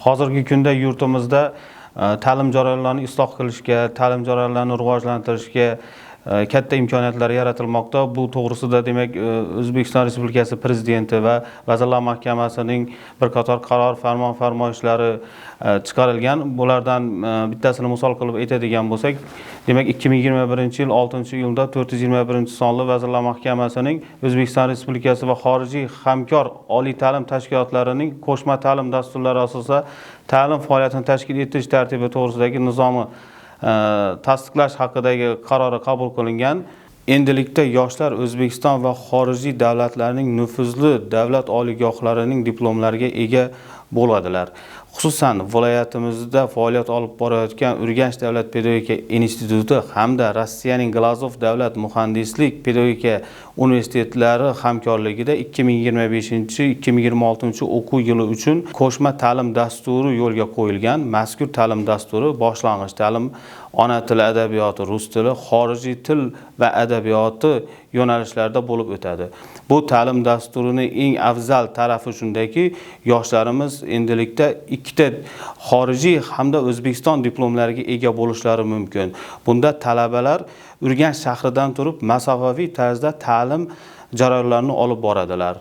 Hozirgi kunda yurtimizda ta'lim jarayonlarini isloh qilishga, ta'lim jarayonlarini rivojlantirishga katta imkoniyatlar yaratilmoqda. Bu to'g'risida demak O'zbekiston Respublikasi Prezidenti va Vazirlar Mahkamasining bir qator qaror farmoyishlari chiqarilgan. Bulardan bittasini misol qilib aytadigan bo'lsak, demak 2021-yil 6-iyulda 421-sonli Vazirlar Mahkamasining O'zbekiston Respublikasi va xorijiy hamkor oliy ta'lim tashkilotlarining qo'shma ta'lim dasturlari asosida ta'lim faoliyatini tashkil etish tartibi to'g'risidagi nizomi tasdiqlash haqidagi qarori qabul qilingan. Endilikda yoshlar O'zbekiston va xorijiy davlatlarning nufuzli davlat oliygohlarining diplomlariga ega bo'ladilar. Xususan, viloyatimizda faoliyat olib borayotgan Urganch davlat pedagogika instituti hamda Rossiyaning Glazov davlat muhandislik pedagogika universitetlari hamkorligida 2025-2026 o'quv yili uchun qo'shma ta'lim dasturi yo'lga qo'yilgan. Mazkur ta'lim dasturi boshlang'ich ta'lim, ona tili adabiyoti, rus tili, xorijiy til va adabiyoti yo'nalishlarida bo'lib o'tadi. Bu ta'lim dasturining eng afzal tarafi shundaki, yoshlarimiz endilikda ikkita xorijiy hamda O'zbekiston diplomlariga ega bo'lishlari mumkin. Bunda talabalar Urganch shahridan turib masofaviy tarzda ta'lim jarayonlarini olib boradilar.